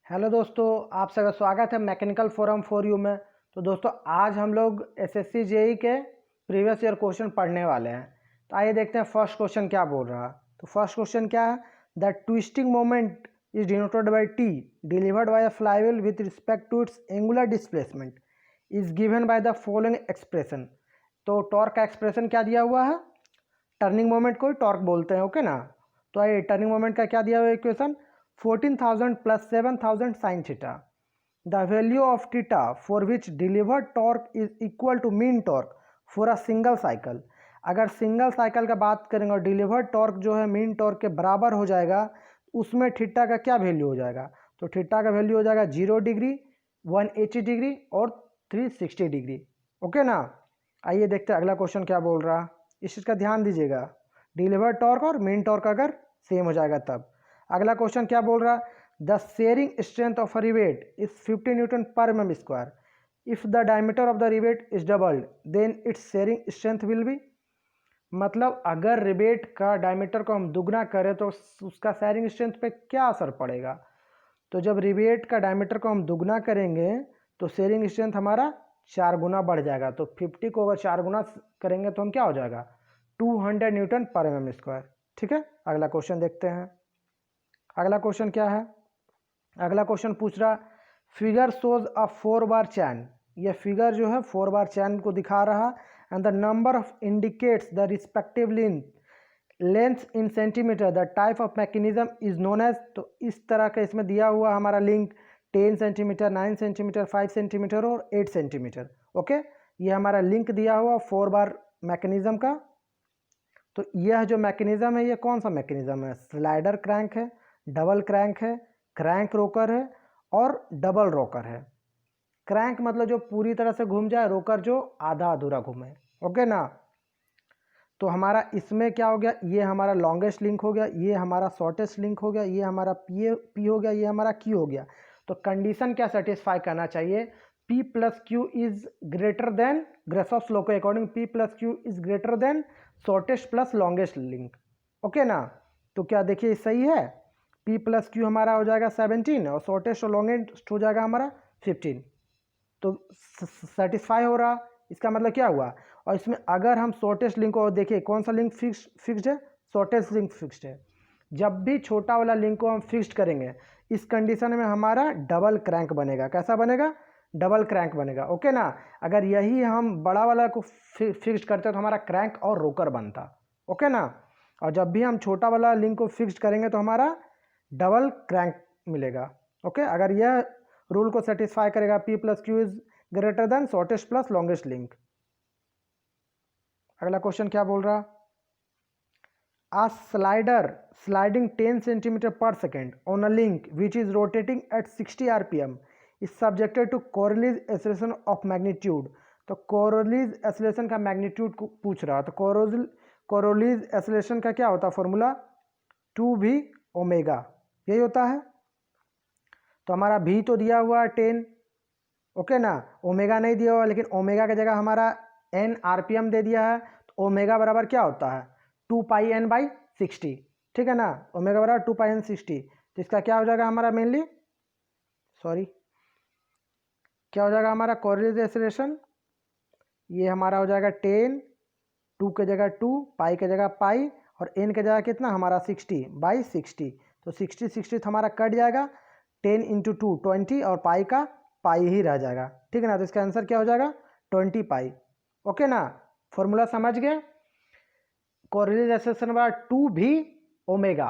Hello दोस्तों, आप सबका स्वागत है मैकेनिकल फोरम फॉर यू में। तो दोस्तों आज हम लोग एसएससी जेई के प्रीवियस ईयर क्वेश्चन पढ़ने वाले हैं। तो आइए देखते हैं फर्स्ट क्वेश्चन क्या बोल रहा है। तो फर्स्ट क्वेश्चन क्या है, the twisting moment is denoted by T delivered by a flywheel with respect to its angular displacement is given by the following expression. तो टॉर्क का एक्सप्रेशन क्या दिया हुआ है, टर्निंग मोमेंट को टॉर्क बोलते हैं, ओके ना। तो आइए टर्निंग मोमेंट का क्या दिया हुआ है equation, 14,000 plus 7,000 sine theta. The value of theta for which delivered torque is equal to mean torque for a single cycle. अगर सिंगल साइकिल का बात करेंगे और डिलीवर्ड टॉर्क जो है मीन टॉर्क के बराबर हो जाएगा, उसमें थीटा का क्या वैल्यू हो जाएगा। तो थीटा का वैल्यू हो जाएगा 0 डिग्री, 180 डिग्री और 360 डिग्री, ओके ना। आइए देखते हैं अगला क्वेश्चन क्या बोल रहा है, इस चीज़ का ध्यान दीजिएगा। डिलीवर्ड टॉर्क और मीन टॉर्क अगर सेम हो जाएगा तब। अगला क्वेश्चन क्या बोल रहा है, the shearing strength of a rivet is 50 newton per mm square. If the diameter of the rivet is doubled then its shearing strength will be. मतलब अगर रिवेट का डायमीटर को हम दुगना करें तो उसका शेयरिंग स्ट्रेंथ पे क्या असर पड़ेगा। तो जब रिवेट का डायमीटर को हम दुगना करेंगे तो शेयरिंग स्ट्रेंथ हमारा 4 गुना बढ़ जाएगा। तो 50 को अगर 4 गुना करेंगे तो हम क्या हो जाएगा, 200 न्यूटन पर mm स्क्वायर। ठीक है, अगला क्वेश्चन देखते हैं। अगला क्वेश्चन क्या है, अगला क्वेश्चन पूछ रहा फिगर शोज अ 4 बार चैन। ये फिगर जो है 4 बार चैन को दिखा रहा and the number of indicates the respective length in centimetre. The type of mechanism is known as. तो इस तरह का इसमें दिया हुआ हमारा लिंक 10 सेंटीमीटर, 9 सेंटीमीटर, 5 सेंटीमीटर और 8 सेंटीमीटर। ओके, ये हमारा लिंक दिया हुआ 4 बार मैकेनिज्म का। तो यह जो मैकेनिज्म है ये कौन सा मैकेनिज्म है, स्लाइडर क्रैंक है, डबल क्रैंक है, क्रैंक रोकर है और डबल रोकर है। क्रैंक मतलब जो पूरी तरह से घूम जाए, रोकर जो आधा अधूरा घूमे, ओके ना। तो हमारा इसमें क्या हो गया, ये हमारा लॉन्गेस्ट लिंक हो गया, ये हमारा शॉर्टेस्ट लिंक हो गया, ये हमारा पी हो गया, ये हमारा क्यू हो गया। तो कंडीशन क्या सेटिस्फाई करना चाहिए, P plus Q is greater than, Grashof's law के according P plus Q is greater than shortest plus longest link, okay ना। तो क्या देखिए सही है, P प्लस क्यू हमारा हो जाएगा 17 और शॉर्टेस्ट और लॉन्गेस्ट हो जाएगा हमारा 15। तो सेटिस्फाई हो रहा, इसका मतलब क्या हुआ। और इसमें अगर हम शॉर्टेस्ट लिंक को देखिए, कौन सा लिंक फिक्स्ड है, शॉर्टेस्ट लिंक फिक्स्ड है। जब भी छोटा वाला लिंक को हम फिक्स्ड करेंगे, इस कंडीशन में हमारा डबल क्रैंक बनेगा। कैसा बनेगा, डबल क्रैंक बनेगा, ओके ना। अगर यही हम बड़ा वाला को फिक्स्ड करते तो हमारा क्रैंक और रोकर बनता, ओके ना। और जब भी हम छोटा वाला लिंक को फिक्स्ड करेंगे तो हमारा डबल क्रैंक मिलेगा, ओके। अगर यह रूल को सेटिस्फाई करेगा, P plus Q is greater than shortest plus longest link. अगला क्वेश्चन क्या बोल रहा, a slider sliding 10 centimeter per second on a link which is rotating at 60 rpm is subjected to Coriolis acceleration of magnitude। तो Coriolis acceleration का magnitude पूछ रहा। तो Coriolis acceleration का क्या होता है फॉर्मूला, 2v ओमेगा, यही होता है। तो हमारा v तो दिया हुआ है 10, ओके ना, ओमेगा नहीं दिया हुआ, लेकिन ओमेगा की जगह हमारा n आरपीएम दे दिया है। तो ओमेगा बराबर क्या होता है, 2 पाई एन बाई 60, ठीक है ना। ओमेगा बराबर 2 पाई एन 60। तो इसका क्या हो जाएगा हमारा मेनली, क्या हो जाएगा हमारा कोरिलेज एक्सेलरेशन, ये हमारा हो जाएगा 10, 2 के जगह 2, पाई के जगह पाई और n के जगह कितना हमारा 60 बाई 60। तो 60 हमारा कट जाएगा, 10 इंटू 2 20 और पाई का पाई ही रह जाएगा, ठीक है ना। तो इसका आंसर क्या हो जाएगा, 20 पाई, ओके ना। फॉर्मूला समझ गए, कोरिलेज एक्सेलरेशन बराबर 2v ओमेगा,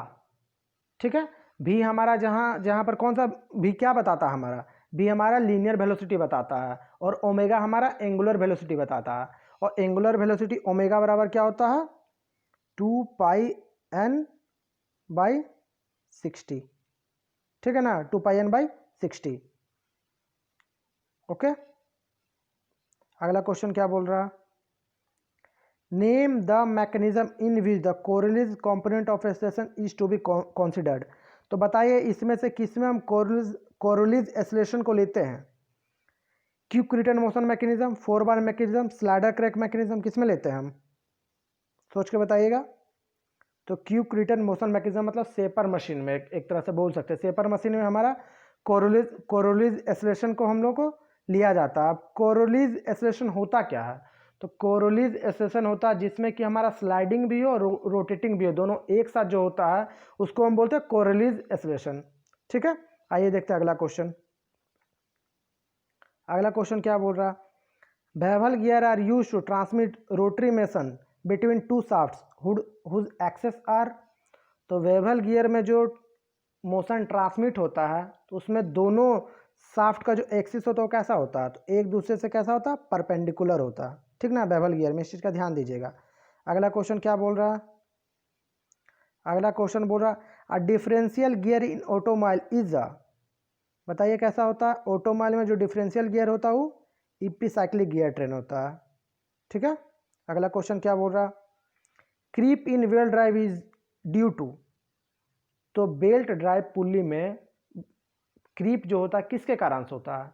ठीक है। v हमारा जहाँ पर कौन सा v क्या बताता है हमारा, v हमारा लीनियर वेलोसिटी बताता है और ओमेगा हमारा एंगुलर वेलोसिटी बताता है। और एंगुलर वेलोसिटी ओमेगा बराबर क्या होता है, 2 पाई एन बाई 60, ठीक है ना, 2 पाई एन बाई 60, ओके। अगला क्वेश्चन क्या बोल रहा, name the mechanism in which the Coriolis component of acceleration is to be considered. तो बताइए इसमें से किस में हम कोरिलेज एक्सेलरेशन को लेते हैं, cube return motion mechanism, 4 bar mechanism, slider crack mechanism, किस में लेते हैं हम, सोच के बताइएगा। तो क्यूब रिटर्न मोशन मैकेनिज्म मतलब सेपर मशीन में, एक तरह से बोल सकते हैं सेपर मशीन में हमारा कोरोलीज एक्सेलरेशन को हम लोग को लिया जाता है। अब कोरोलीज एक्सेलरेशन होता क्या है? तो कोरोलीज एक्सेलरेशन होता है जिसमें कि हमारा स्लाइडिंग भी हो और रोटेटिंग भी हो, दोनों एक साथ जो होता है उसको हम बोलते हैं कोरोलीज एक्सेलरेशन। ठीक है, आइए देखते हैं अगला क्वेश्चन। अगला क्वेश्चन क्या बोल रहा? Bevel gear are use to transmit rotary motion between two shafts whose axes are. तो बेवल गियर में जो मोशन ट्रांसमिट होता है तो उसमें दोनों शाफ्ट का जो एक्सिस होता है वो कैसा होता है? तो एक दूसरे से कैसा होता है? परपेंडिकुलर होता है। ठीक ना, बेवल गियर में, इस चीज़ का ध्यान दीजिएगा। अगला क्वेश्चन क्या बोल रहा है? अगला क्वेश्चन बोल रहा a differential gear in automobile is a, बताइए कैसा होता है? ऑटोमोबाइल में जो डिफरेंशियल गियर होता है वो इपिसाइक्लिक गियर ट्रेन होता है। ठीक है, अगला क्वेश्चन क्या बोल रहा? Creep in wheel drive is due to. तो बेल्ट ड्राइव पुल्ली में क्रीप जो होता है किसके कारण से होता है?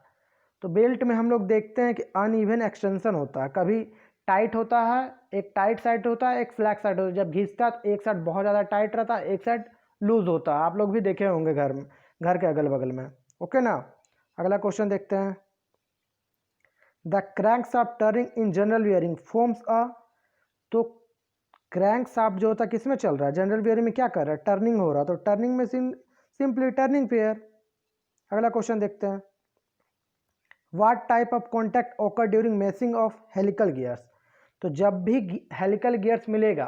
तो बेल्ट में हम लोग देखते हैं कि अनइवन एक्सटेंशन होता है, कभी टाइट होता है, एक टाइट साइड होता है, एक फ्लैट साइड होता है। जब घिसता है तो एक साइड बहुत ज़्यादा टाइट रहता है, एक साइड लूज होता है। आप लोग भी देखे होंगे घर में, घर के अगल बगल में। ओके ना, अगला क्वेश्चन देखते हैं। The crank shaft turning in general bearing forms a. तो क्रैंक शाफ्ट जो होता है किस में चल रहा है? जनरल बियरिंग में क्या कर रहा है? टर्निंग हो रहा है, तो टर्निंग में सिंपली टर्निंग पेयर। अगला क्वेश्चन देखते हैं। व्हाट टाइप ऑफ कॉन्टैक्ट ओकर during matching of helical gears. तो जब भी हेलिकल गियर्स मिलेगा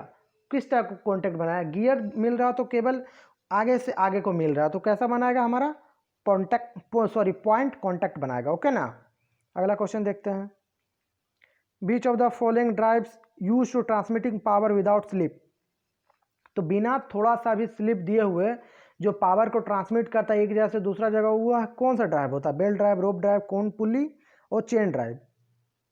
किस टाइप का कॉन्टैक्ट बनाया? गियर मिल रहा तो केवल आगे से आगे को मिल रहा है तो कैसा बनाएगा? हमारा पॉइंट कॉन्टैक्ट बनाएगा। ओके ना, अगला क्वेश्चन देखते हैं। Which of the following drives use to transmitting power without slip. तो बिना थोड़ा सा भी स्लिप दिए हुए जो पावर को ट्रांसमिट करता है एक जगह से दूसरा जगह, हुआ कौन सा ड्राइव होता है? बेल्ट ड्राइव, रोप ड्राइव, कोन पुली और चेन ड्राइव।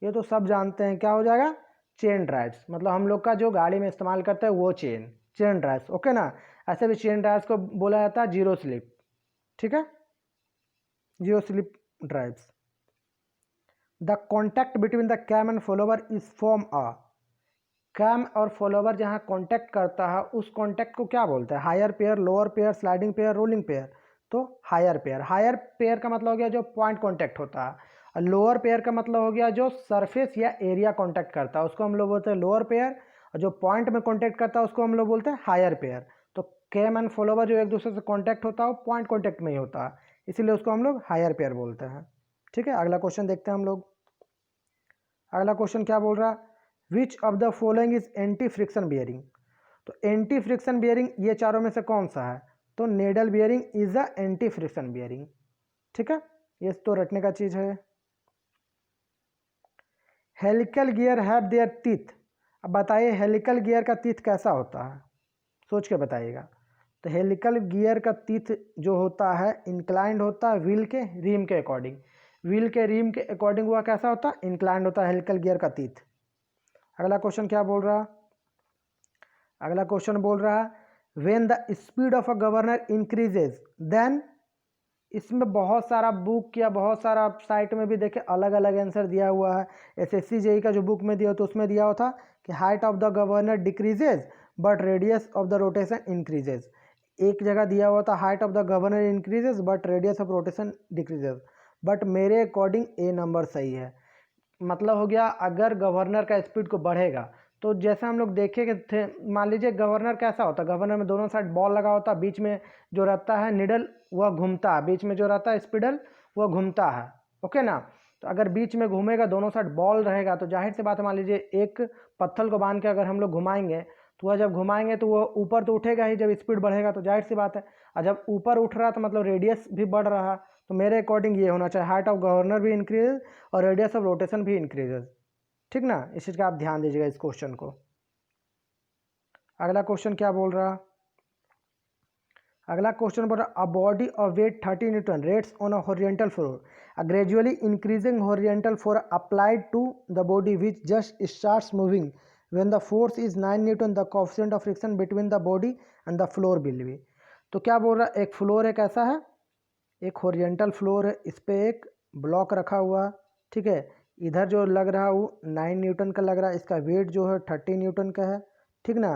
ये तो सब जानते हैं, क्या हो जाएगा? Chain drives. मतलब हम लोग का जो गाड़ी में इस्तेमाल करते हैं वो चेन ड्राइव्स। ओके ना, ऐसे भी चेन ड्राइव्स को बोला जाता है जीरो स्लिप। ठीक है, zero slip drives. The contact between the cam and follower is form a. Cam और फॉलोवर जहाँ कांटेक्ट करता है उस कांटेक्ट को क्या बोलते हैं? Higher pair, lower pair, sliding pair, rolling pair. तो हायर पेयर। हायर पेयर का मतलब हो गया जो पॉइंट कांटेक्ट होता है, और लोअर पेयर का मतलब हो गया जो सरफेस या एरिया कांटेक्ट करता है, उसको हम लोग बोलते हैं लोअर पेयर। और जो पॉइंट में कांटेक्ट करता है उसको हम लोग बोलते हैं हायर पेयर। तो कैम एंड फॉलोवर जो एक दूसरे से कॉन्टैक्ट होता है वो पॉइंट कॉन्टैक्ट में ही होता है, इसीलिए उसको हम लोग हायर पेयर बोलते हैं। ठीक है, अगला क्वेश्चन देखते हैं हम लोग। अगला क्वेश्चन क्या बोल रहा है? Which of the following is anti friction bearing. तो एंटी फ्रिक्शन बियरिंग ये चारों में से कौन सा है? तो needle bearing is a anti friction bearing. ठीक है, ये तो रटने का चीज है। Helical gear have their teeth. अब बताइए हेलिकल गियर का टीथ कैसा होता है? सोच के बताइएगा। तो हेलिकल गियर का टीथ जो होता है इंक्लाइंड होता है व्हील के रिम के अकॉर्डिंग। व्हील के रिम के अकॉर्डिंग हुआ कैसा होता है? इंक्लाइंड होता है हेलिकल गियर का टीथ। अगला क्वेश्चन क्या बोल रहा? अगला क्वेश्चन बोल रहा है when the speed of a governor increases then. इसमें बहुत सारा बुक या बहुत सारा साइट में भी देखे अलग अलग आंसर दिया हुआ है। एसएससी जेई का जो बुक में दिया तो उसमें दिया हुआ था कि height of the governor decreases but radius of the rotation increases. एक जगह दिया हुआ था height of the governor increases but radius of rotation decreases, but मेरे अकॉर्डिंग ए नंबर सही है। मतलब हो गया अगर गवर्नर का स्पीड को बढ़ेगा तो जैसे हम लोग देखे कि थे, मान लीजिए गवर्नर कैसा होता है? गवर्नर में दोनों साइड बॉल लगा होता है, बीच में जो रहता है निडल वह घूमता है, बीच में जो रहता है स्पिडल वह घूमता है। ओके ना, तो अगर बीच में घूमेगा दोनों साइड बॉल रहेगा तो जाहिर सी बात है, मान लीजिए एक पत्थर को बांध के अगर हम लोग घुमाएंगे तो वह जब घुमाएंगे तो वह ऊपर तो उठेगा ही, जब स्पीड बढ़ेगा तो जाहिर सी बात है। और जब ऊपर उठ रहा तो मतलब रेडियस भी बढ़ रहा, तो मेरे अकॉर्डिंग ये होना चाहिए हाइट ऑफ गवर्नर भी इंक्रीज और रेडियस ऑफ रोटेशन भी इंक्रीजेज। ठीक ना, इस चीज़ का आप ध्यान दीजिएगा इस क्वेश्चन को। अगला क्वेश्चन क्या बोल रहा? अगला क्वेश्चन बोल रहा a body of weight 30 newton rests on a horizontal floor, a gradually increasing horizontal force applied to the body which just starts moving when the force is 9 newton the coefficient of friction between the body and the floor will be. तो क्या बोल रहा है? एक floor है, कैसा है? एक हॉरिजॉन्टल फ्लोर है, इस पे एक ब्लॉक रखा हुआ। ठीक है, इधर जो लग रहा है वो 9 न्यूटन का लग रहा है, इसका वेट जो है 30 न्यूटन का है। ठीक ना,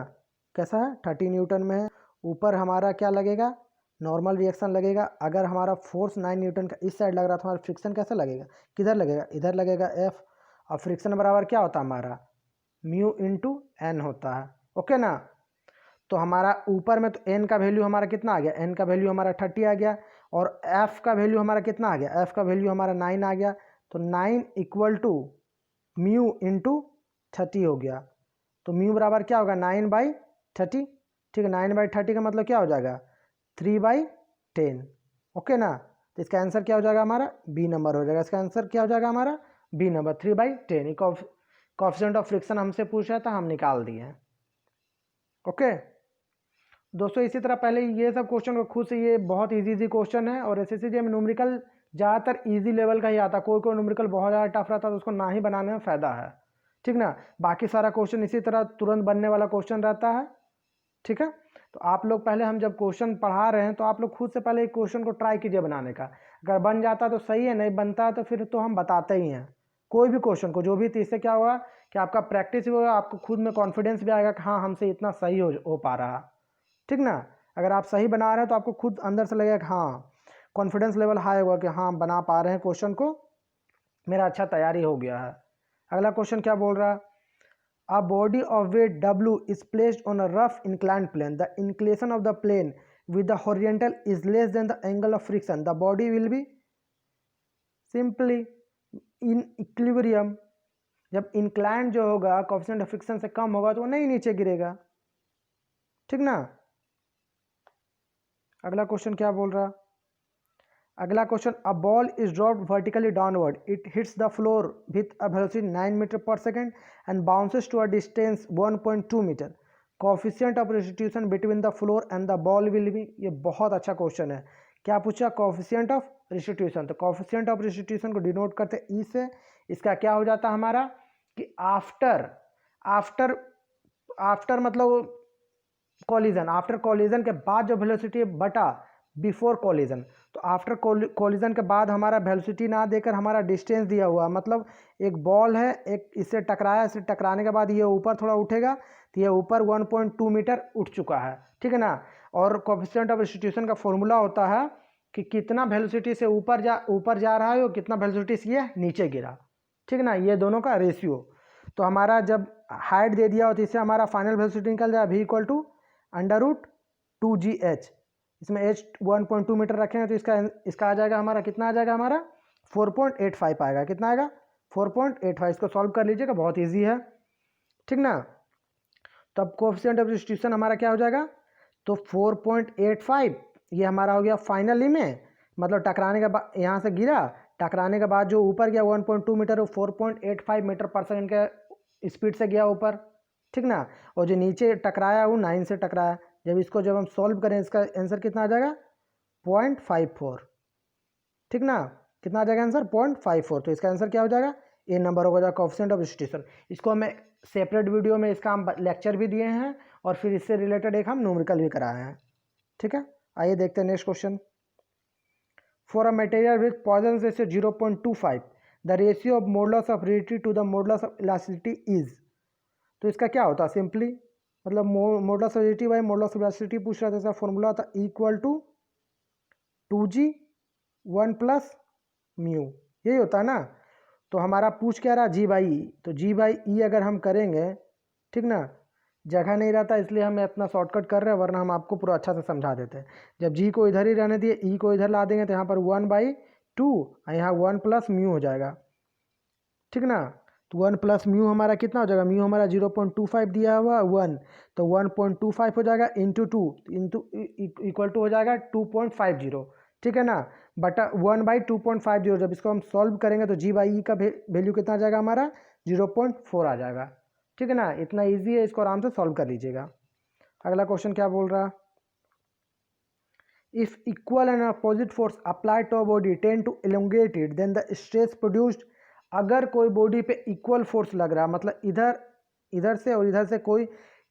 कैसा है? 30 न्यूटन में है। ऊपर हमारा क्या लगेगा? नॉर्मल रिएक्शन लगेगा। अगर हमारा फोर्स 9 न्यूटन का इस साइड लग रहा है तो हमारा फ्रिक्शन कैसा लगेगा, किधर लगेगा, इधर लगेगा F। और फ्रिक्शन बराबर क्या होता है हमारा, म्यू इंटू एन होता है। ओके ना। तो हमारा ऊपर में तो एन का वैल्यू हमारा कितना आ गया, एन का वैल्यू हमारा 30 आ गया, और एफ का वैल्यू हमारा कितना आ गया, एफ का वैल्यू हमारा 9 आ गया। तो 9 इक्वल टू म्यू इंटू 30 हो गया। तो म्यू बराबर क्या होगा, 9/30। ठीक है, 9/30 का मतलब क्या हो जाएगा, 3/10। ओके ना। तो इसका आंसर क्या हो जाएगा हमारा, बी नंबर हो जाएगा। इसका आंसर क्या हो जाएगा हमारा, B number, 3/10। Coefficient of friction हमसे पूछ रहा था, हम निकाल दिए हैं। ओके दोस्तों, इसी तरह पहले ये सब क्वेश्चन को खुद से, ये बहुत इजी क्वेश्चन है, और SSC में न्यूमेरिकल ज़्यादातर इजी लेवल का ही आता है। कोई कोई न्यूमेरिकल बहुत ज़्यादा टफ रहता है तो उसको ना ही बनाने में फ़ायदा है। ठीक ना। बाकी सारा क्वेश्चन इसी तरह तुरंत बनने वाला क्वेश्चन रहता है। ठीक है, तो आप लोग पहले, हम जब क्वेश्चन पढ़ा रहे हैं तो आप लोग खुद से पहले एक क्वेश्चन को ट्राई कीजिए बनाने का। अगर बन जाता है तो सही है, नहीं बनता है तो फिर तो हम बताते ही हैं कोई भी क्वेश्चन को, जो भी। तो इससे क्या होगा कि आपका प्रैक्टिस भी होगा, आपको खुद में कॉन्फिडेंस भी आएगा कि हाँ, हमसे इतना सही हो पा रहा। ठीक ना। अगर आप सही बना रहे हैं तो आपको खुद अंदर से लगेगा कि हाँ, कॉन्फिडेंस लेवल हाई होगा कि हाँ, बना पा रहे हैं क्वेश्चन को, मेरा अच्छा तैयारी हो गया है। अगला क्वेश्चन क्या बोल रहा है, A body of weight W is placed on a rough inclined plane. The inclination of the plane with the horizontal is less than the angle of friction. The body will be simply in equilibrium. जब inclined जो होगा coefficient of friction से कम होगा तो वो नहीं नीचे गिरेगा। ठीक ना। अगला क्वेश्चन क्या बोल रहा, अगला question, a ball is dropped vertically downward, it hits the floor with a velocity 9 metre per second and bounces to a distance 1.2 metre. Coefficient of restitution between the floor and the ball will be. ये बहुत अच्छा question है। क्या पूछा, coefficient of restitution. तो coefficient of restitution को denote करते e से। इसका क्या हो जाता है हमारा कि आफ्टर आफ्टर आफ्टर मतलब कॉलिजन, आफ्टर कॉलिजन के बाद जो वेलोसिटी बटा बिफोर कॉलिजन। तो आफ्टर कॉलिजन के बाद हमारा वेलोसिटी ना देकर हमारा डिस्टेंस दिया हुआ, मतलब एक बॉल है, एक इससे टकराया, इससे टकराने के बाद ये ऊपर थोड़ा उठेगा तो ये ऊपर 1.2 मीटर उठ चुका है। ठीक है ना। और कोएफिशिएंट ऑफ रेस्टिट्यूशन का फॉर्मूला होता है कि कितना वेलोसिटी से ऊपर जा रहा है और कितना वेलोसिटी से ये नीचे गिरा। ठीक है ना, ये दोनों का रेशियो। तो हमारा जब हाइट दे दिया हो तो इससे हमारा फाइनल वेलोसिटी निकल जाए V = √2GH। इसमें H 1.2 मीटर रखेंगे तो इसका आ जाएगा हमारा, कितना आ जाएगा हमारा, 4.85 आएगा। कितना आएगा, 4.85। इसको सॉल्व कर लीजिएगा, बहुत इजी है। ठीक ना। तब कोएफिशिएंट ऑफ रेस्टिट्यूशन हमारा क्या हो जाएगा, तो 4.85 ये हमारा हो गया फाइनली में, मतलब टकराने के बाद यहाँ से गिरा, टकराने के बाद जो ऊपर गया 1.2 मीटर, वो 4.85 मीटर पर सेकेंड के स्पीड से गया ऊपर। ठीक ना। और जो नीचे टकराया वो 9 से टकराया। जब हम सॉल्व करें, इसका आंसर कितना आ जाएगा, 0.54। ठीक ना, कितना आ जाएगा आंसर, 0.54। तो इसका आंसर क्या हो जाएगा, ए नंबर होगा कोएफिशिएंट ऑफ रेस्टिट्यूशन। इसको हमें सेपरेट वीडियो में इसका हम लेक्चर भी दिए हैं, और फिर इससे रिलेटेड एक हम न्यूमेरिकल भी कराए हैं। ठीक है, आइए देखते हैं next question. For a material with Poisson ratio 0.25, the ratio of modulus of rigidity to the modulus of elasticity is. तो इसका क्या होता है, सिंपली मतलब modulus of rigidity by modulus of elasticity पूछ रहा था। इसका फॉर्मूला होता है = 2G 1 + म्यू, यही होता है ना। तो हमारा पूछ क्या रहा, G/E। तो G/E अगर हम करेंगे, ठीक ना, जगह नहीं रहता इसलिए हम इतना शॉर्टकट कर रहे हैं, वरना हम आपको पूरा अच्छा से समझा देते हैं। जब G को इधर ही रहने दिए, E को इधर ला देंगे तो यहाँ पर 1/2 और यहाँ 1 + म्यू हो जाएगा। ठीक ना। तो 1 + म्यू हमारा कितना हो जाएगा, म्यू हमारा 0.25 दिया हुआ 1, तो 1.25 हो जाएगा इंटू 2 इक्वल टू हो जाएगा 2.50। ठीक है ना, बटा 1/2.50। जब इसको हम सॉल्व करेंगे तो G/E का वैल्यू कितना आ जाएगा हमारा, 0.4 आ जाएगा। ठीक है ना, इतना ईजी है, इसको आराम से सॉल्व कर लीजिएगा। अगला क्वेश्चन क्या बोल रहा है, if equal and opposite force applied to a body tend to elongate it then the stress produced. अगर कोई बॉडी पे इक्वल फोर्स लग रहा है, मतलब इधर से और इधर से कोई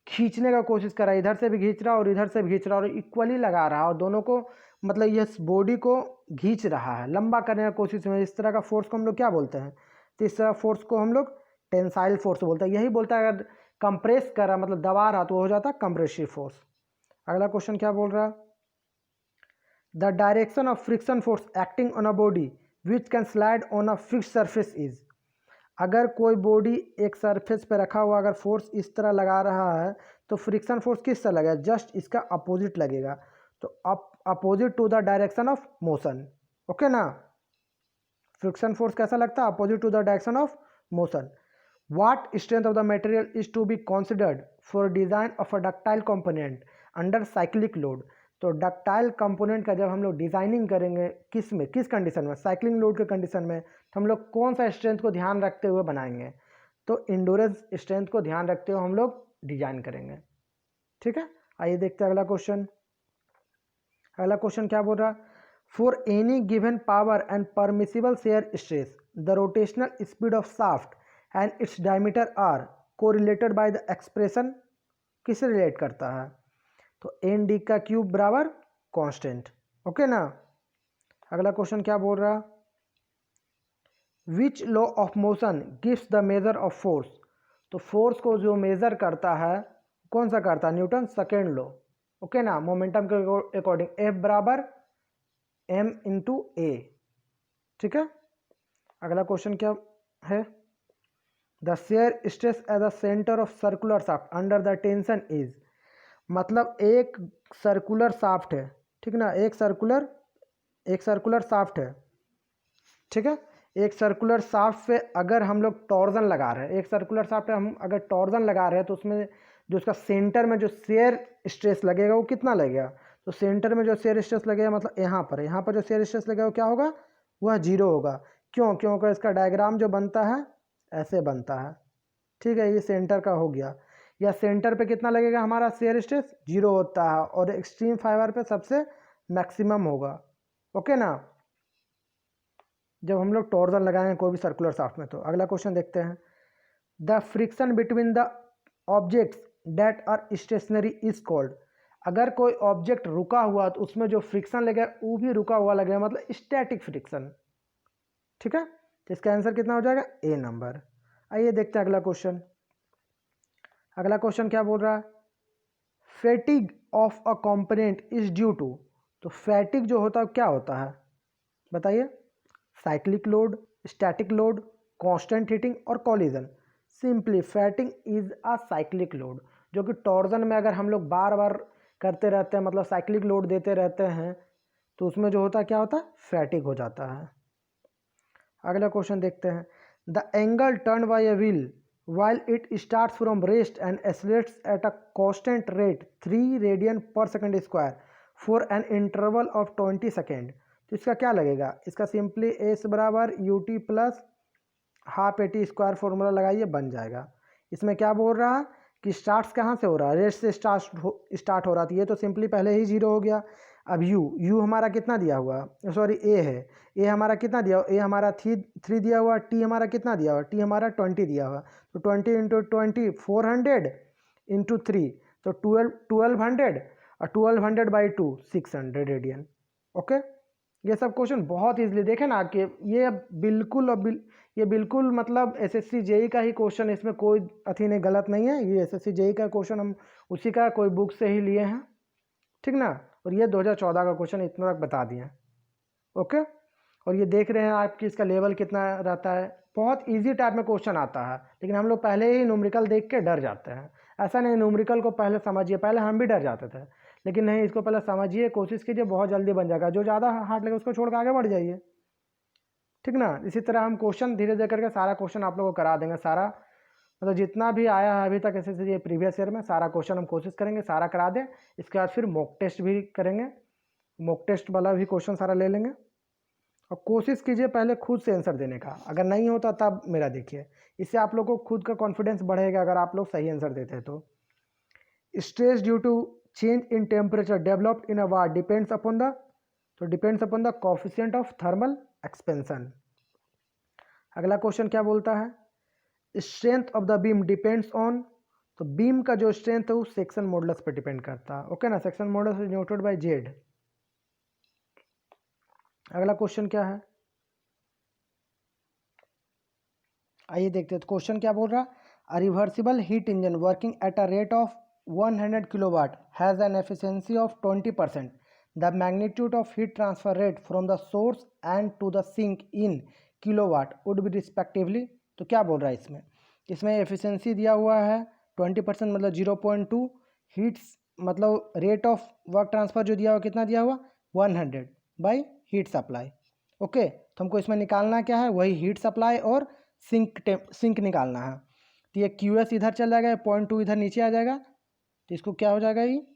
खींचने का कोशिश कर रहा है, इधर से भी खींच रहा है और इधर से भी खींच रहा है, और इक्वली लगा रहा है, और दोनों को मतलब ये बॉडी को खींच रहा है, लंबा करने की कोशिश में, इस तरह का फोर्स को हम लोग क्या बोलते हैं, तो इस तरह फोर्स को हम लोग टेंसाइल फोर्स बोलते हैं। यही बोलता है, अगर कंप्रेस कर रहा मतलब दबा रहा तो हो जाता है कंप्रेसिव फोर्स। अगला क्वेश्चन क्या बोल रहा है, the direction of friction force acting on a body which can slide on a fixed surface is. अगर कोई बॉडी एक सरफेस पे रखा हुआ अगर फोर्स इस तरह लगा रहा है तो फ्रिक्शन फोर्स किस तरह लगेगा, जस्ट इसका अपोजिट लगेगा। तो opposite to the direction of motion, okay ना। फ्रिक्शन फोर्स कैसा लगता है, opposite to the direction of motion. What strength of the material is to be considered for design of a ductile component under cyclic load. तो ductile component का जब हम लोग designing करेंगे किस में, किस कंडीशन में, साइक्लिंग लोड के कंडीशन में, तो हम लोग कौन सा स्ट्रेंथ को ध्यान रखते हुए बनाएंगे, तो इंडोरेंस स्ट्रेंथ को ध्यान रखते हुए हम लोग डिजाइन करेंगे। ठीक है, आइए देखते हैं अगला क्वेश्चन। अगला क्वेश्चन क्या बोल रहा है, for any given power and permissible shear stress the rotational speed of shaft and its diameter are correlated by the expression, किसे रिलेट करता है, तो एन डी का क्यूब बराबर कांस्टेंट, ओके ना। अगला क्वेश्चन क्या बोल रहा, which law of motion gives the measure of force. तो फोर्स को जो मेजर करता है कौन सा करता है, न्यूटन सेकेंड लॉ, ओके ना। मोमेंटम के अकॉर्डिंग एफ बराबर एम इंटू ए, ठीक है। अगला क्वेश्चन क्या है, the shear stress at the centre of circular shaft under the tension is. मतलब एक सर्कुलर शाफ्ट है, ठीक ना, एक सर्कुलर शाफ्ट है, ठीक है। एक सर्कुलर शाफ्ट पे अगर हम लोग टॉर्जन लगा रहे हैं, एक सर्कुलर शाफ्ट पे हम अगर टॉर्जन लगा रहे हैं तो उसमें जो उसका सेंटर में जो शेयर स्ट्रेस लगेगा वो कितना लगेगा, तो सेंटर में जो शेयर स्ट्रेस लगेगा मतलब यहाँ पर जो शेयर स्ट्रेस लगेगा वो क्या होगा, वह जीरो होगा। क्यों, क्योंकि इसका डायग्राम जो बनता है ऐसे बनता है, ठीक है। ये सेंटर का हो गया, या सेंटर पे कितना लगेगा हमारा शेयर स्ट्रेस, जीरो होता है, और एक्सट्रीम फाइबर पे सबसे मैक्सिमम होगा, ओके ना, जब हम लोग टॉर्जन लगाएंगे कोई भी सर्कुलर शाफ्ट में। तो अगला क्वेश्चन देखते हैं, the friction between the objects that are stationary is called. अगर कोई ऑब्जेक्ट रुका हुआ तो उसमें जो फ्रिक्शन लगेगा वो भी रुका हुआ लगेगा, मतलब स्टैटिक फ्रिक्शन, ठीक है। तो इसका आंसर कितना हो जाएगा, ए नंबर। आइए देखते हैं अगला क्वेश्चन। अगला क्वेश्चन क्या बोल रहा है, fatigue of a component is due to. तो फैटिग जो होता है क्या होता है बताइए, cyclic load, static load, constant heating और collision. Simply fatigue is a cyclic load, जो कि टॉर्जन में अगर हम लोग बार बार करते रहते हैं, मतलब साइक्लिक लोड देते रहते हैं, तो उसमें जो होता है क्या होता है, फैटिग हो जाता है। अगला क्वेश्चन देखते हैं, the angle turn by a wheel while it starts from rest and accelerates at a constant rate 3 radian पर second square for an interval of 20 second. तो इसका क्या लगेगा, इसका सिंपली एस बराबर U T plus half A T square formula लगाइए, बन जाएगा। इसमें क्या बोल रहा है कि स्टार्ट कहाँ से हो रहा है, रेस्ट से स्टार्ट हो रहा था, ये तो सिंपली पहले ही जीरो हो गया। अब यू हमारा कितना दिया हुआ, सॉरी ए है, ए हमारा कितना दिया, ए हमारा थ्री दिया हुआ, टी हमारा कितना दिया हुआ, टी हमारा 20 दिया हुआ। तो 20 इंटू 20 400 इंटू 3 तो 1200 और 1200 बाई 2 600 रेडियन, ओके। ये सब क्वेश्चन बहुत इजीली देखे ना कि ये बिल्कुल मतलब एसएससी जेई का ही क्वेश्चन, इसमें कोई अथी नहीं, गलत नहीं है। ये एसएससी जेई का क्वेश्चन हम उसी का कोई बुक से ही लिए हैं, ठीक ना। और ये 2014 का क्वेश्चन इतना तक बता दिए, ओके। और ये देख रहे हैं आपकी इसका लेवल कितना रहता है, बहुत इजी टाइप में क्वेश्चन आता है, लेकिन हम लोग पहले ही न्यूमेरिकल देख के डर जाते हैं। ऐसा नहीं, न्यूमेरिकल को पहले समझिए, पहले हम भी डर जाते थे, लेकिन नहीं, इसको पहले समझिए, कोशिश कीजिए, बहुत जल्दी बन जाएगा। जो ज़्यादा हार्ड लगे उसको छोड़ के आगे बढ़ जाइए, ठीक ना। इसी तरह हम क्वेश्चन धीरे धीरे करके सारा क्वेश्चन आप लोगों को करा देंगे, सारा मतलब जितना भी आया है अभी तक ऐसे ये प्रीवियस ईयर में सारा क्वेश्चन हम कोशिश करेंगे सारा करा दें। इसके बाद फिर मॉक टेस्ट भी करेंगे, मॉक टेस्ट वाला भी क्वेश्चन सारा ले लेंगे। और कोशिश कीजिए पहले खुद से आंसर देने का, अगर नहीं होता तब मेरा देखिए, इससे आप लोगों को खुद का कॉन्फिडेंस बढ़ेगा अगर आप लोग सही आंसर देते हैं तो। Stress due to change in temperature developed in a bar depends upon the coefficient of thermal expansion. अगला क्वेश्चन क्या बोलता है, strength of the beam depends on. तो बीम का जो स्ट्रेंथ है वो सेक्शन मॉडुलस पे डिपेंड करता है, ओके ना। Section modulus is denoted bye Z. अगला क्वेश्चन क्या है, आइए देखते हैं। तो क्वेश्चन क्या बोल रहा है, a reversible heat engine working at a rate of 100 kilowatt has an efficiency of 20%। The magnitude of heat transfer rate from the source and to the sink in kilowatt would be respectively. तो क्या बोल रहा है इसमें, इसमें efficiency दिया हुआ है 20% मतलब 0.2, हीट्स मतलब रेट ऑफ वर्क ट्रांसफ़र जो दिया हुआ कितना दिया हुआ 100 बाई हीट सप्लाई। ओके, तो हमको इसमें निकालना क्या है, वही हीट सप्लाई और सिंक निकालना है। तो ये QS इधर चल जाएगा, 0.2 इधर नीचे आ जाएगा, तो इसको क्या हो जाएगा, ये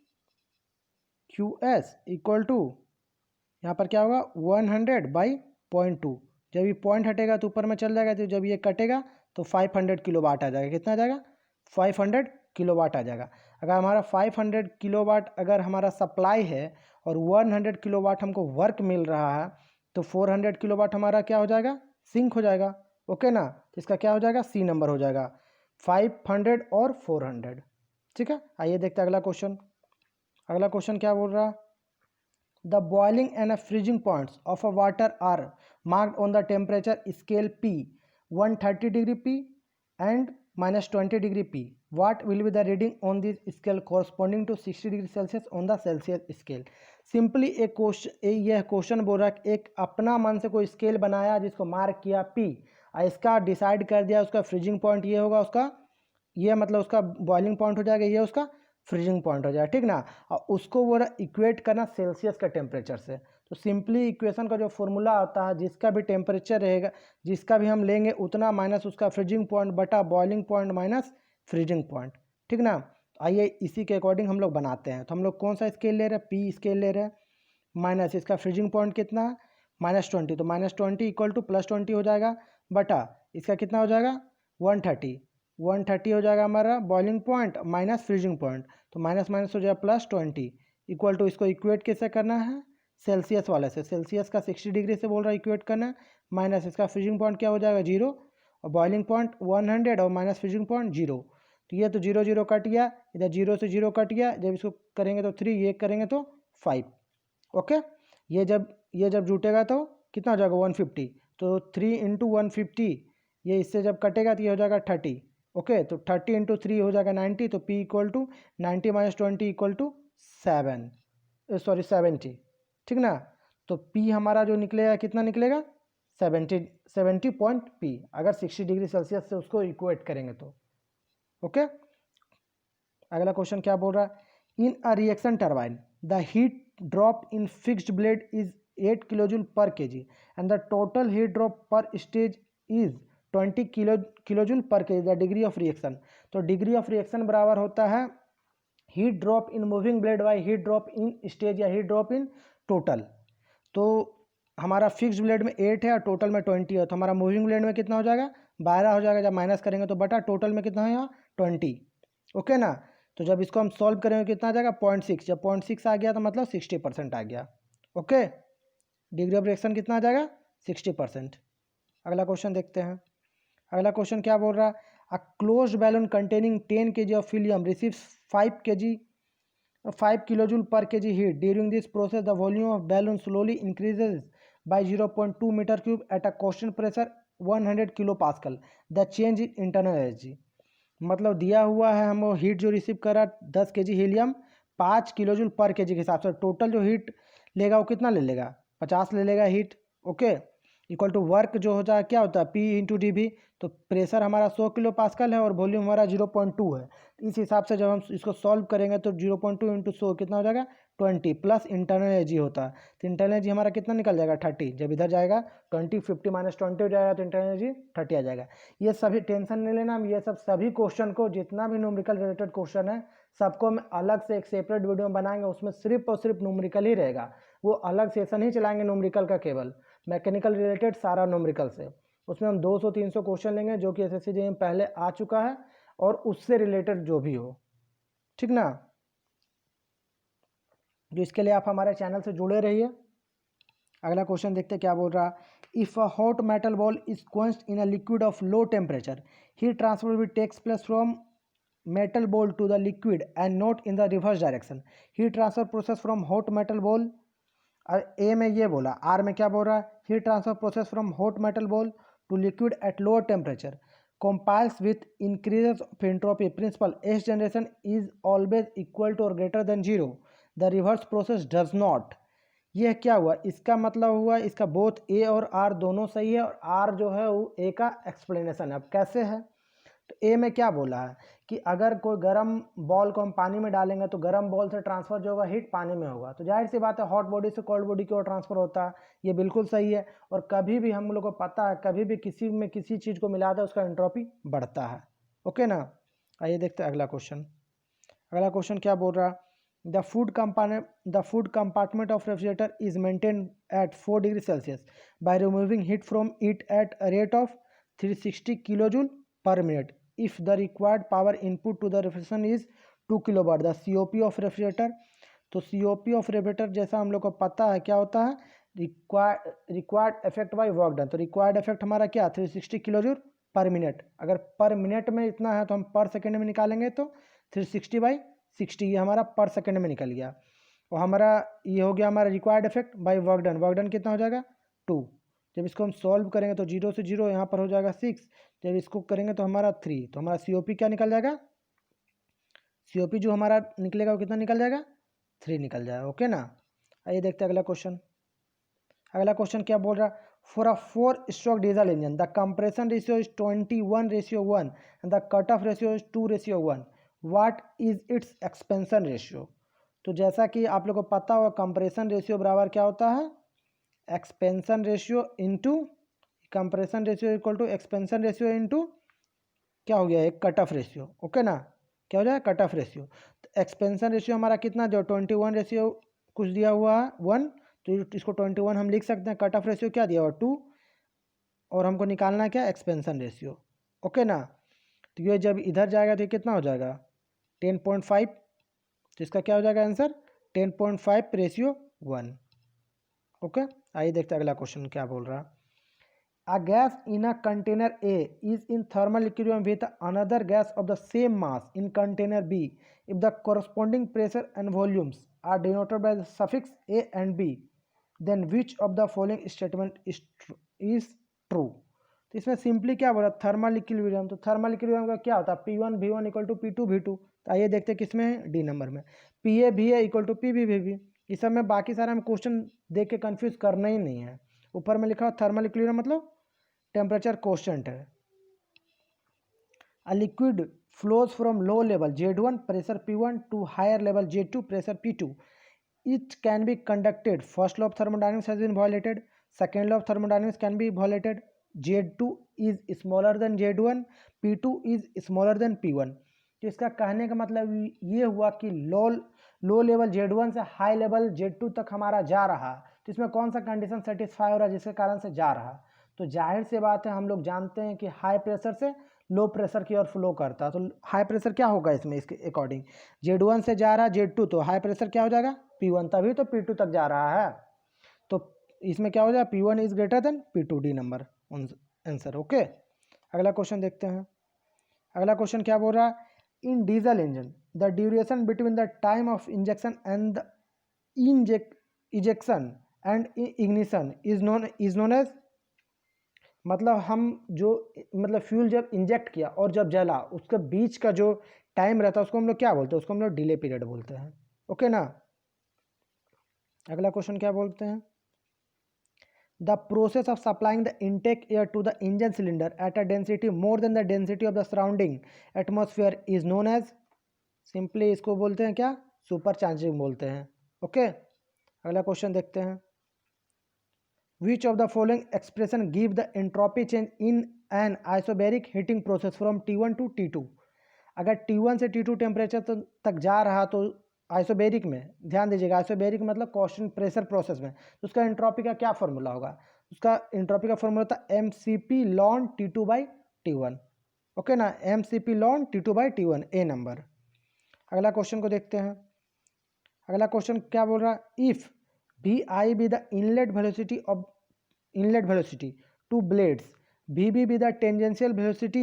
QS इक्वल टू यहाँ पर क्या होगा 100 बाई 0.2। जब ये पॉइंट हटेगा तो ऊपर में चल जाएगा, तो जब ये कटेगा तो 500 किलोवाट आ जाएगा। कितना आ जाएगा 500 किलोवाट आ जाएगा। अगर हमारा 500 किलोवाट अगर हमारा सप्लाई है और 100 किलोवाट हमको वर्क मिल रहा है, तो 400 किलोवाट हमारा क्या हो जाएगा, सिंक हो जाएगा। ओके ना, तो इसका क्या हो जाएगा, C नंबर हो जाएगा 500 और 400। ठीक है, आइए देखते हैं अगला क्वेश्चन। अगला क्वेश्चन क्या बोल रहा है, the boiling and freezing points of a water are marked on the temperature scale P 130 degree P and -20 degree P. What will be the reading on this scale corresponding to 60 degree Celsius on the Celsius scale? Simply एक question, यह question बोल रहा है एक अपना मन से कोई स्केल बनाया जिसको मार्क किया P और इसका डिसाइड कर दिया उसका फ्रीजिंग पॉइंट ये होगा, उसका ये मतलब उसका बॉइलिंग पॉइंट हो जाएगा, ये उसका फ्रीजिंग पॉइंट हो जाएगा। ठीक ना, और उसको वो इक्वेट करना सेल्सियस का टेम्परेचर से। तो सिंपली इक्वेशन का जो फॉर्मूला आता है, जिसका भी टेम्परेचर रहेगा, जिसका भी हम लेंगे उतना माइनस उसका फ्रीजिंग पॉइंट बटा boiling point minus freezing point. ठीक ना, आइए इसी के अकॉर्डिंग हम लोग बनाते हैं। तो हम लोग कौन सा स्केल ले रहे हैं, P स्केल ले रहे हैं, माइनस इसका फ्रीजिंग पॉइंट कितना है -20, तो -20 इक्वल टू +20 हो जाएगा बटा इसका कितना हो जाएगा 130 हो जाएगा हमारा boiling point minus freezing point, तो माइनस माइनस हो जाएगा +20 इक्वल टू इसको इक्वेट कैसे करना है सेल्सियस वाले से, सेल्सियस का 60 डिग्री से बोल रहा है इक्वेट करना है, माइनस इसका फ्रीजिंग पॉइंट क्या हो जाएगा 0 और बॉइलिंग पॉइंट 100 और माइनस फ्रीजिंग पॉइंट 0। तो ये तो 0 0 कट गया, इधर 0 से 0 कट गया, जब इसको करेंगे तो 3, ये करेंगे तो 5। ओके, ये जब जुटेगा तो कितना हो जाएगा 150, तो 3 × 150, ये इससे जब कटेगा तो ये हो जाएगा 30। ओके, तो 30 × 3 हो जाएगा 90, तो P equal to 90 - 20 equal to 70। ठीक ना, तो P हमारा जो निकलेगा कितना निकलेगा 70 पॉइंट P, अगर 60 डिग्री सेल्सियस से उसको इक्वेट करेंगे तो। ओके, अगला क्वेश्चन क्या बोल रहा है, in a reaction turbine the heat drop in fixed blade is 8 kilojoule per kg and the total heat drop per stage is 20 kilojoule per kg, the degree of reaction. तो degree of reaction बराबर होता है heat drop in moving blade by heat drop in stage या heat drop in total. तो हमारा fixed blade में 8 है और टोटल में 20 है, तो हमारा मूविंग ब्लेड में कितना हो जाएगा 12 हो जाएगा, जब माइनस करेंगे तो बटा टोटल में कितना है 20। ओके ना, तो जब इसको हम सॉल्व करेंगे कितना आ जाएगा 0.6, जब 0.6 आ गया तो मतलब 60% आ गया। ओके, डिग्री ऑफ रिएक्शन कितना आ जाएगा 60%। अगला क्वेश्चन देखते हैं। अगला क्वेश्चन क्या बोल रहा है, a closed balloon containing 10 kg of helium receives 5 kilojule per kg heat. During this process the volume of balloon slowly increases by 0.2 meter cube at a constant pressure 100 kilopascal. The change in internal energy, मतलब दिया हुआ है हम heat जो receive कर रहा है 10 kg helium 5 kilojoule per kg के हिसाब से, टोटल जो हीट लेगा वो कितना ले लेगा 50 ले लेगा heat. Okay, equal to work जो हो जाए क्या होता है P × dV, तो प्रेशर हमारा 100 किलो पास्कल है और वॉल्यूम हमारा 0.2 है। इस हिसाब से जब हम इसको सॉल्व करेंगे तो 0.2 × 100 कितना हो जाएगा 20 प्लस इंटरनल एनर्जी होता है, तो इंटरनल एनर्जी हमारा कितना निकल जाएगा 30, जब इधर जाएगा 20 50 - 20 हो जाएगा तो इंटरनल एनर्जी 30 आ जाएगा। ये सभी टेंशन नहीं लेना, हम ये सभी क्वेश्चन को जितना भी न्यूमेरिकल रिलेटेड क्वेश्चन है सबको हम अलग से एक सेपरेट वीडियो में बनाएंगे, उसमें सिर्फ और सिर्फ न्यूमेरिकल ही रहेगा, वो अलग सेशन ही चलाएंगे न्यूमेरिकल का, केवल मैकेनिकल रिलेटेड सारा न्यूमेरिकल से। उसमें हम 200-300 क्वेश्चन लेंगे जो कि SSC JEE में पहले आ चुका है और उससे रिलेटेड जो भी हो। ठीक ना, जो इसके लिए आप हमारे चैनल से जुड़े रहिए। अगला क्वेश्चन देखते क्या बोल रहा, if a hot metal ball is quenched in a liquid of low temperature heat transfer will takes place from metal ball to the liquid and not in the reverse direction. Heat transfer process from hot metal ball, A में ये बोला, R में क्या बोल रहा है, heat transfer process from hot metal ball to liquid at lower temperature compiles with increases of entropy principle S generation is always equal to or greater than 0. The reverse process does not. यह क्या हुआ, इसका मतलब हुआ इसका both A और are दोनों सही है और आर जो है वो ए का एक्सप्लेनेशन है। अब कैसे है, तो ए में क्या बोला है कि अगर कोई गर्म बॉल को हम पानी में डालेंगे तो गर्म बॉल से ट्रांसफर जो होगा हीट पानी में होगा, तो जाहिर सी बात है हॉट बॉडी से कोल्ड बॉडी की ओर ट्रांसफर होता है, ये बिल्कुल सही है। और कभी भी हम लोग को पता है कभी भी किसी में किसी चीज़ को मिलाता है उसका एंट्रोपी बढ़ता है। ओके ना, आइए देखते हैं अगला क्वेश्चन। अगला क्वेश्चन क्या बोल रहा है, the food compartment of refrigerator is maintain at 4 degree Celsius by removing heat from it at a rate of 360 kilojoule पर minute if the required power input to the refrigeration is 2 kilowatt, the COP of refrigerator. तो COP of refrigerator जैसा हम लोग को पता है क्या होता है, required effect by work done. तो रिक्वायर्ड इफेक्ट हमारा क्या 360 किलोजूल पर मिनट, अगर पर मिनट में इतना है तो हम पर सेकेंड में निकालेंगे तो 360/60, ये हमारा पर सेकेंड में निकल गया। और हमारा ये हो गया हमारा required effect by work done कितना हो जाएगा 2। जब इसको हम सॉल्व करेंगे तो 0 से 0 यहाँ पर हो जाएगा 6, जब इसको करेंगे तो हमारा 3, तो हमारा COP क्या निकल जाएगा, COP जो हमारा निकलेगा वो कितना निकल जाएगा 3 निकल जाएगा। ओके ना, आइए देखते हैं अगला क्वेश्चन। अगला क्वेश्चन क्या बोल रहा है, for a 4 stroke diesel engine the compression ratio is 21:1 and the cut off ratio is 2:1, what is it's expansion ratio. तो जैसा कि आप लोग को पता होगा कंप्रेशन रेशियो बराबर क्या होता है, expansion ratio into compression ratio equal to expansion ratio into क्या हो गया एक कट ऑफ रेशियो। ओके ना, क्या हो जाएगा कट ऑफ रेशियो। तो एक्सपेंशन रेशियो हमारा कितना जो 21 रेशियो कुछ दिया हुआ है 1, तो इसको 21 हम लिख सकते हैं। कट ऑफ रेशियो क्या दिया हुआ 2 और हमको निकालना है क्या एक्सपेंशन रेशियो। ओके ना, तो ये जब इधर जाएगा तो ये कितना हो जाएगा 10.5, तो इसका क्या हो जाएगा आंसर 10.5:1। ओके, आइए देखते हैं अगला क्वेश्चन क्या बोल रहा है। A gas in a container A is in thermal equilibrium with another gas of the same mass in container B if the corresponding pressure and volumes are denoted by the suffix A and B, then which of the following statement is true। तो इसमें simply क्या बोला thermal equilibrium, तो thermal equilibrium का क्या होता है P1 V1 equal to P2 V2। तो आइए देखते हैं किसमें है डी नंबर में PA VA equal to PB VB। इस सब में बाकी सारा हमें क्वेश्चन देख के कंफ्यूज करना ही नहीं है। ऊपर में लिखा हुआ थर्मल इक्विलिब्रियम मतलब टेम्परेचर कांस्टेंट है। A liquid flows from low level Z1 pressure P1 to higher level Z2 pressure P2. It can be conducted. First law of thermodynamics has been violated. Second law of thermodynamics can be violated. Z2 is smaller than Z1. P2 is smaller than P1. तो इसका कहने का मतलब ये हुआ कि low level Z1 से high level Z2 तक हमारा जा रहा, तो इसमें कौन सा कंडीशन सेटिस्फाई हो रहा है जिसके कारण से जा रहा। तो जाहिर सी बात है हम लोग जानते हैं कि हाई प्रेशर से लो प्रेशर की ओर फ्लो करता है, तो हाई प्रेशर क्या होगा इसमें इसके अकॉर्डिंग Z1 से जा रहा है Z2, तो हाई प्रेशर क्या हो जाएगा P1, तभी तो P2 तक जा रहा है। तो इसमें क्या हो जाएगा P1 is greater than P2, D number answer. Okay, अगला क्वेश्चन देखते हैं। अगला क्वेश्चन क्या बोल रहा है, in diesel engine the duration between the time of injection and ejection and ignition is known as, मतलब हम जो मतलब फ्यूल जब इंजेक्ट किया और जब जला उसके बीच का जो टाइम रहता है उसको हम लोग क्या बोलते हैं, उसको हम लोग डिले पीरियड बोलते हैं। ओके ना, अगला क्वेश्चन क्या बोलते हैं, the process of supplying the intake air to the engine cylinder at a density more than the density of the surrounding atmosphere is known as, simply इसको बोलते हैं क्या सुपर चार्जिंग बोलते हैं। ओके, अगला क्वेश्चन देखते हैं, Which of the following expression give the entropy change in an isobaric heating process from T1 to T2। अगर T1 से T2 टेम्परेचर तक जा रहा तो आइसोबेरिक में, ध्यान दीजिएगा आइसोबेरिक मतलब कांस्टेंट प्रेशर प्रोसेस में, तो उसका एंट्रोपी का क्या फॉर्मूला होगा, उसका एंट्रोपी का फॉर्मूला होता है mCp ln T2/T1। ओके ना, mCp ln T2/T1 ए नंबर। अगला क्वेश्चन को देखते हैं। अगला क्वेश्चन क्या बोल रहा है, if VI be the inlet velocity to blades, VB be the tangential velocity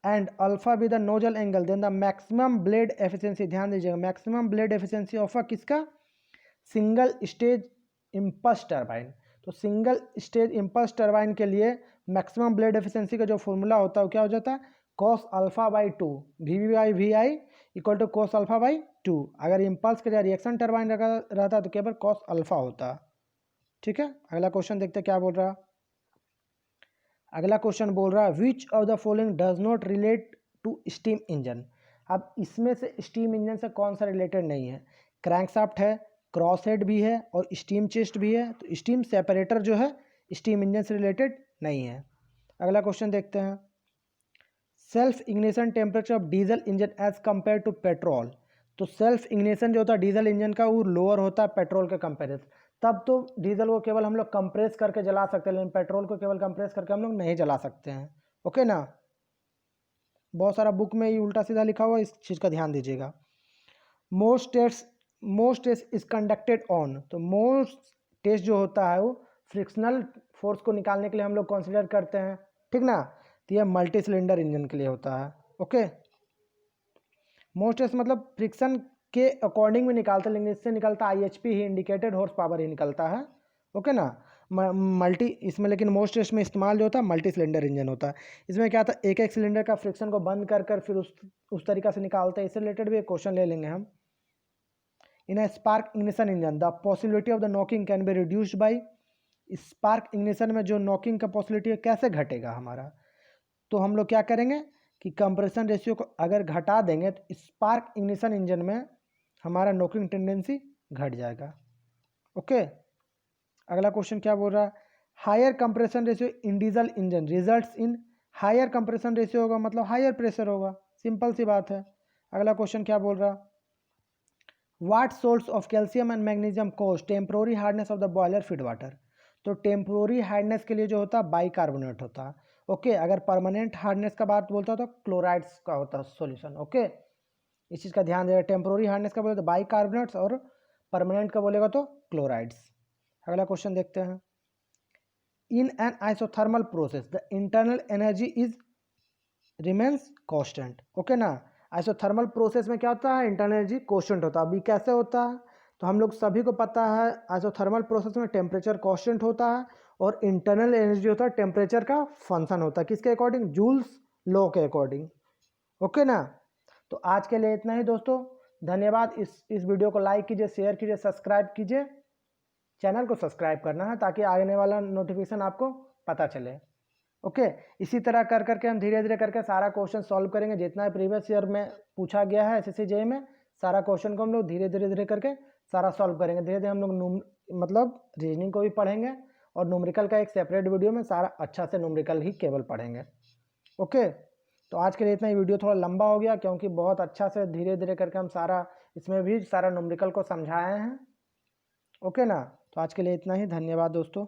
and alpha be the nozzle angle, then the maximum blade efficiency, ध्यान दीजिएगा maximum blade efficiency of a किसका सिंगल स्टेज इम्पल्स टर्बाइन। तो single stage impulse turbine के लिए maximum blade efficiency का जो formula होता है वो क्या हो जाता है cos α/2, VB/VI equal to cos α/2। अगर इम्पल्स का रिएक्शन टर्बाइन रहता तो केवल cos अल्फा होता। ठीक है, अगला क्वेश्चन देखते हैं क्या बोल रहा है। अगला क्वेश्चन बोल रहा है which of the following does not relate to steam engine. अब इसमें से स्टीम इंजन से कौन सा रिलेटेड नहीं है। क्रैंकशाफ्ट है, क्रॉस हेड भी है और स्टीम चेस्ट भी है, तो स्टीम सेपरेटर जो है स्टीम इंजन से रिलेटेड नहीं है। अगला क्वेश्चन देखते हैं self ignition temperature of diesel engine as compare to petrol. तो सेल्फ इग्निशन जो होता है डीजल इंजन का वो लोअर होता है पेट्रोल के कंपेरिजन। तब तो डीजल को केवल हम लोग कंप्रेस करके जला सकते हैं, लेकिन पेट्रोल को केवल कंप्रेस करके हम लोग नहीं जला सकते हैं। ओके ना, बहुत सारा बुक में ये उल्टा सीधा लिखा हुआ है, इस चीज़ का ध्यान दीजिएगा। Most test is conducted on, तो मोस्ट टेस्ट जो होता है वो फ्रिक्शनल फोर्स को निकालने के लिए हम लोग कंसिडर करते हैं, ठीक ना। तो यह मल्टी सिलेंडर इंजन के लिए होता है। ओके, मोस्ट टेस्ट मतलब फ्रिक्शन के अकॉर्डिंग में निकालते हैं, लेकिन इससे निकलता IHP ही, इंडिकेटेड हॉर्स पावर ही निकलता है। ओके ना, मल्टी इसमें लेकिन मोस्ट टेस्ट में इस्तेमाल जो होता है मल्टी सिलेंडर इंजन होता है। इसमें क्या था, एक एक सिलेंडर का फ्रिक्शन को बंद कर कर फिर उस तरीका से निकालते हैं। इससे रिलेटेड भी एक क्वेश्चन ले लेंगे हम। In a spark ignition engine the possibility of the knocking can be reduced by. Spark ignition में जो नॉकिंग का पॉसिबिलिटी है कैसे घटेगा हमारा, तो हम लोग क्या करेंगे कि कंप्रेशन रेशियो को अगर घटा देंगे तो स्पार्क इग्निशन इंजन में हमारा नॉकिंग टेंडेंसी घट जाएगा। ओके, अगला क्वेश्चन क्या बोल रहा है, higher compression ratio in diesel engine results in. Higher compression ratio होगा मतलब हायर प्रेशर होगा, सिंपल सी बात है। अगला क्वेश्चन क्या बोल रहा, what source of calcium and magnesium cause temporary hardness of the boiler feed water. तो टेम्पोररी हार्डनेस के लिए जो होता है बाइकार्बोनेट होता है। ओके, अगर परमानेंट हार्डनेस का बात बोलता तो क्लोराइड्स का होता है सॉल्यूशन। ओके, इस चीज़ का ध्यान देगा। टेम्पोररी हार्डनेस का बोले तो बाइकार्बोनेट्स और परमानेंट का बोलेगा तो क्लोराइड्स। अगला क्वेश्चन देखते हैं, in an isothermal process the internal energy is remains constant. Okay ना, आइसोथर्मल प्रोसेस में क्या होता है, इंटरनल एनर्जी कांस्टेंट होता है। अभी कैसे होता है, तो हम लोग सभी को पता है आइसोथर्मल प्रोसेस में टेम्परेचर कांस्टेंट होता है और इंटरनल एनर्जी होता है टेम्परेचर का फंक्शन होता है, किसके अकॉर्डिंग, जूल्स लॉ के अकॉर्डिंग। ओके ना, तो आज के लिए इतना ही दोस्तों, धन्यवाद। इस वीडियो को लाइक कीजिए, शेयर कीजिए, सब्सक्राइब कीजिए। चैनल को सब्सक्राइब करना है ताकि आने वाला नोटिफिकेशन आपको पता चले। ओके, इसी तरह कर करके हम धीरे धीरे करके सारा क्वेश्चन सॉल्व करेंगे। जितना प्रीवियस ईयर में पूछा गया है SSC JEE में, सारा क्वेश्चन को हम लोग धीरे धीरे करके सारा सॉल्व करेंगे। धीरे धीरे हम लोग मतलब रीजनिंग को भी पढ़ेंगे और न्यूमेरिकल का एक सेपरेट वीडियो में सारा अच्छा से न्यूमेरिकल ही केवल पढ़ेंगे। ओके, तो आज के लिए इतना ही। वीडियो थोड़ा लंबा हो गया क्योंकि बहुत अच्छा से धीरे धीरे करके हम सारा इसमें भी सारा न्यूमेरिकल को समझाए हैं। ओके ना, तो आज के लिए इतना ही। धन्यवाद दोस्तों।